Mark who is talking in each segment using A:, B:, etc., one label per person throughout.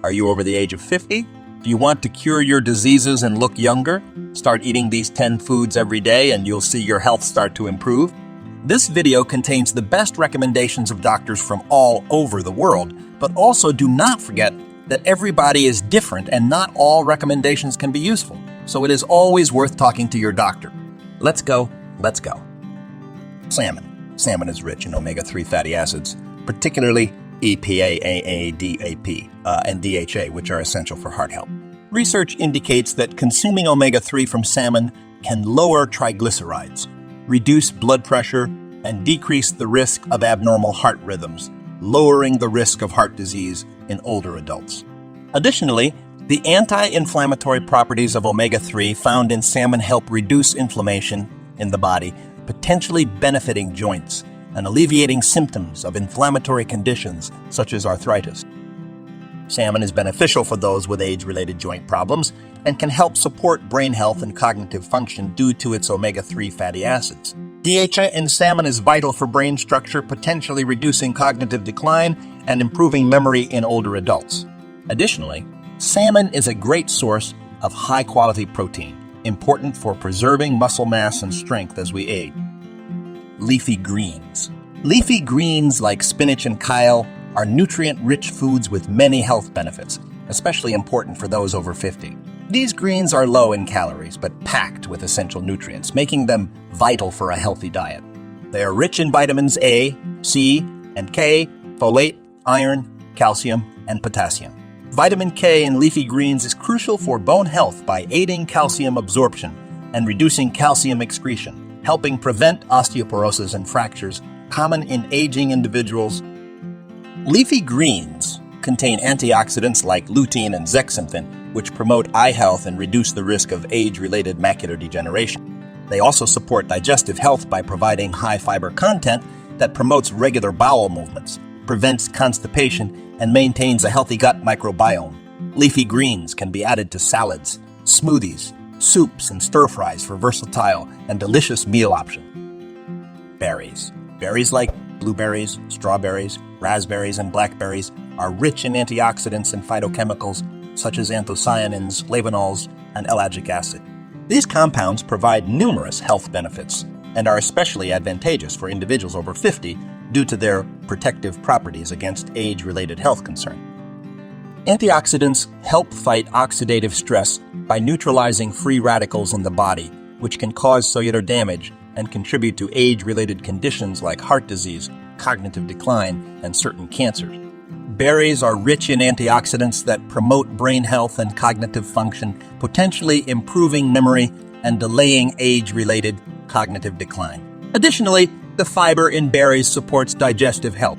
A: Are you over the age of 50? Do you want to cure your diseases and look younger? Start eating these 10 foods every day and you'll see your health start to improve. This video contains the best recommendations of doctors from all over the world, but also do not forget that everybody is different and not all recommendations can be useful. So it is always worth talking to your doctor. Let's go. Salmon. Salmon is rich in omega-3 fatty acids, particularly EPA, AA, DAP, and DHA, which are essential for heart health. Research indicates that consuming omega-3 from salmon can lower triglycerides, reduce blood pressure, and decrease the risk of abnormal heart rhythms, lowering the risk of heart disease in older adults. Additionally, the anti-inflammatory properties of omega-3 found in salmon help reduce inflammation in the body, potentially benefiting joints and alleviating symptoms of inflammatory conditions such as arthritis. Salmon is beneficial for those with age-related joint problems and can help support brain health and cognitive function due to its omega-3 fatty acids. DHA in salmon is vital for brain structure, potentially reducing cognitive decline and improving memory in older adults. Additionally, salmon is a great source of high-quality protein, important for preserving muscle mass and strength as we age. Leafy greens. Leafy greens like spinach and kale are nutrient-rich foods with many health benefits, especially important for those over 50. These greens are low in calories but packed with essential nutrients, making them vital for a healthy diet. They are rich in vitamins A, C, and K, folate, iron, calcium, and potassium. Vitamin K in leafy greens is crucial for bone health by aiding calcium absorption and reducing calcium excretion, helping prevent osteoporosis and fractures common in aging individuals. Leafy greens contain antioxidants like lutein and zeaxanthin, which promote eye health and reduce the risk of age-related macular degeneration. They also support digestive health by providing high-fiber content that promotes regular bowel movements, prevents constipation, and maintains a healthy gut microbiome. Leafy greens can be added to salads, smoothies, soups, and stir-fries for versatile and delicious meal options. Berries. Berries like blueberries, strawberries, raspberries, and blackberries are rich in antioxidants and phytochemicals such as anthocyanins, flavonols, and ellagic acid. These compounds provide numerous health benefits and are especially advantageous for individuals over 50 due to their protective properties against age-related health concerns. Antioxidants help fight oxidative stress by neutralizing free radicals in the body, which can cause cellular damage and contribute to age-related conditions like heart disease, cognitive decline, and certain cancers. Berries are rich in antioxidants that promote brain health and cognitive function, potentially improving memory and delaying age-related cognitive decline. Additionally, the fiber in berries supports digestive health.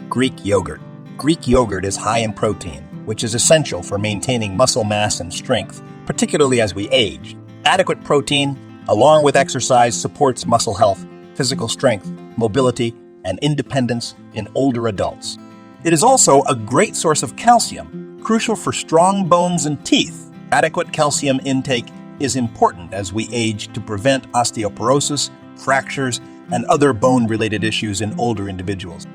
A: Greek yogurt. Greek yogurt is high in protein, which is essential for maintaining muscle mass and strength, particularly as we age. Adequate protein, along with exercise, supports muscle health, physical strength, mobility, and independence in older adults. It is also a great source of calcium, crucial for strong bones and teeth. Adequate calcium intake is important as we age to prevent osteoporosis, fractures, and other bone-related issues in older individuals.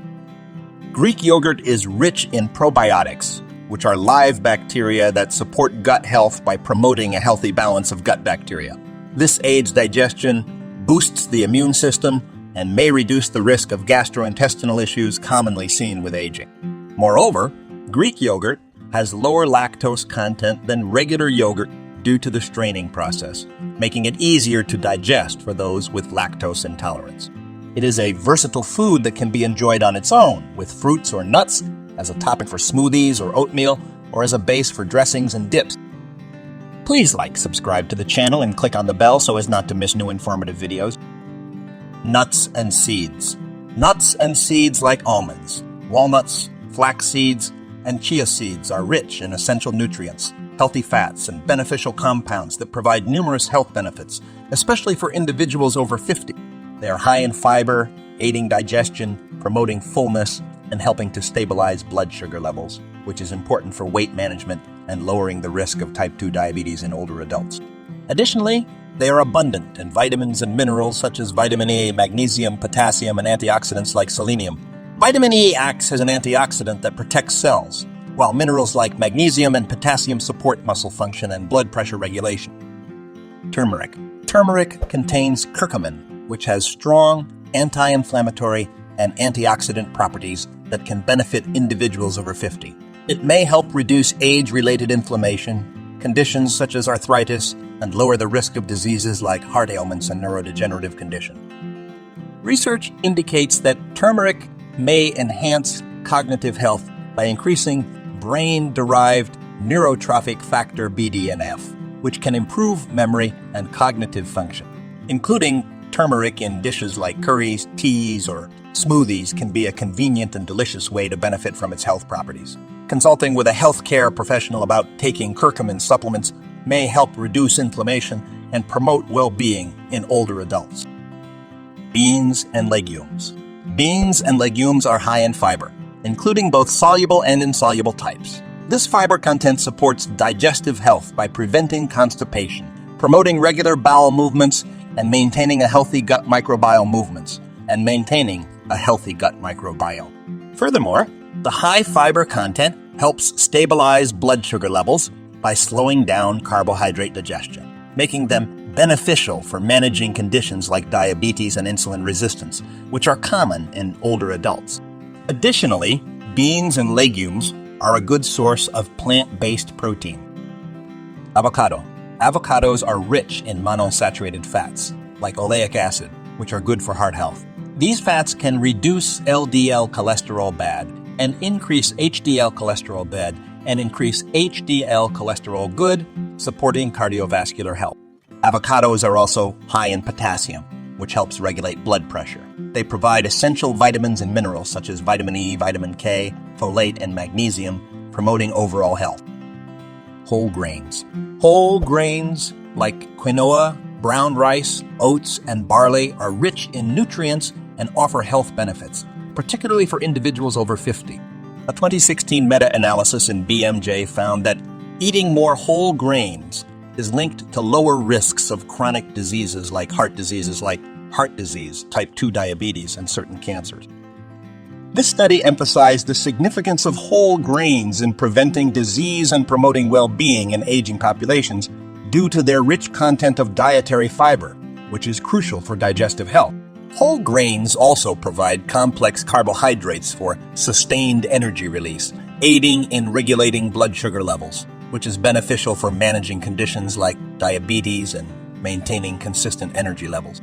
A: Greek yogurt is rich in probiotics, which are live bacteria that support gut health by promoting a healthy balance of gut bacteria. This aids digestion, boosts the immune system, and may reduce the risk of gastrointestinal issues commonly seen with aging. Moreover, Greek yogurt has lower lactose content than regular yogurt due to the straining process, making it easier to digest for those with lactose intolerance. It is a versatile food that can be enjoyed on its own, with fruits or nuts, as a topping for smoothies or oatmeal, or as a base for dressings and dips. Please like, subscribe to the channel, and click on the bell so as not to miss new informative videos. Nuts and seeds. Nuts and seeds like almonds, walnuts, flax seeds, and chia seeds are rich in essential nutrients, healthy fats, and beneficial compounds that provide numerous health benefits, especially for individuals over 50. They are high in fiber, aiding digestion, promoting fullness, and helping to stabilize blood sugar levels, which is important for weight management and lowering the risk of type 2 diabetes in older adults. Additionally, they are abundant in vitamins and minerals such as vitamin E, magnesium, potassium, and antioxidants like selenium. Vitamin E acts as an antioxidant that protects cells, while minerals like magnesium and potassium support muscle function and blood pressure regulation. Turmeric. Turmeric contains curcumin, which has strong anti-inflammatory and antioxidant properties that can benefit individuals over 50. It may help reduce age-related inflammation, conditions such as arthritis, and lower the risk of diseases like heart ailments and neurodegenerative conditions. Research indicates that turmeric may enhance cognitive health by increasing brain-derived neurotrophic factor BDNF, which can improve memory and cognitive function. Including turmeric in dishes like curries, teas, or smoothies can be a convenient and delicious way to benefit from its health properties. Consulting with a healthcare professional about taking curcumin supplements may help reduce inflammation and promote well-being in older adults. Beans and legumes. Beans and legumes are high in fiber, including both soluble and insoluble types. This fiber content supports digestive health by preventing constipation, promoting regular bowel movements, and maintaining a healthy gut microbiome. Furthermore, the high fiber content helps stabilize blood sugar levels by slowing down carbohydrate digestion, making them beneficial for managing conditions like diabetes and insulin resistance, which are common in older adults. Additionally, beans and legumes are a good source of plant-based protein. Avocado. Avocados are rich in monounsaturated fats, like oleic acid, which are good for heart health. These fats can reduce LDL cholesterol bad and increase HDL cholesterol bad and increase HDL cholesterol good, supporting cardiovascular health. Avocados are also high in potassium, which helps regulate blood pressure. They provide essential vitamins and minerals such as vitamin E, vitamin K, folate, and magnesium, promoting overall health. Whole grains. Whole grains like quinoa, brown rice, oats, and barley are rich in nutrients and offer health benefits, particularly for individuals over 50. A 2016 meta-analysis in BMJ found that eating more whole grains is linked to lower risks of chronic diseases like heart disease, type 2 diabetes, and certain cancers. This study emphasized the significance of whole grains in preventing disease and promoting well-being in aging populations due to their rich content of dietary fiber, which is crucial for digestive health. Whole grains also provide complex carbohydrates for sustained energy release, aiding in regulating blood sugar levels, which is beneficial for managing conditions like diabetes and maintaining consistent energy levels.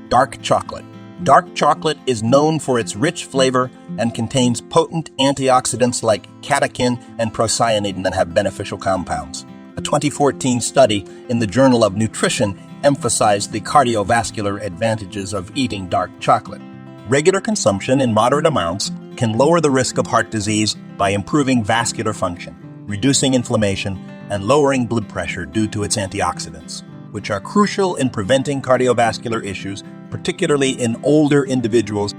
A: Dark chocolate. Dark chocolate is known for its rich flavor and contains potent antioxidants like catechin and procyanidin that have beneficial compounds. A 2014 study in the Journal of Nutrition emphasized the cardiovascular advantages of eating dark chocolate. Regular consumption in moderate amounts can lower the risk of heart disease by improving vascular function, reducing inflammation, and lowering blood pressure due to its antioxidants, which are crucial in preventing cardiovascular issues, particularly in older individuals.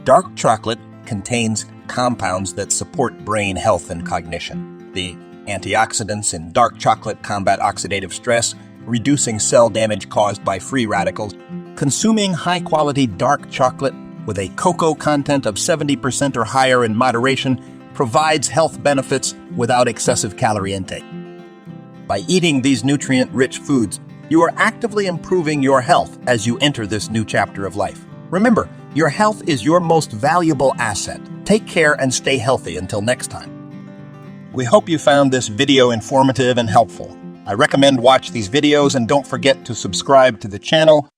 A: Dark chocolate contains compounds that support brain health and cognition. The antioxidants in dark chocolate combat oxidative stress, reducing cell damage caused by free radicals. Consuming high-quality dark chocolate with a cocoa content of 70% or higher in moderation provides health benefits without excessive calorie intake. By eating these nutrient-rich foods, you are actively improving your health as you enter this new chapter of life. Remember, your health is your most valuable asset. Take care and stay healthy until next time. We hope you found this video informative and helpful. I recommend watch these videos and don't forget to subscribe to the channel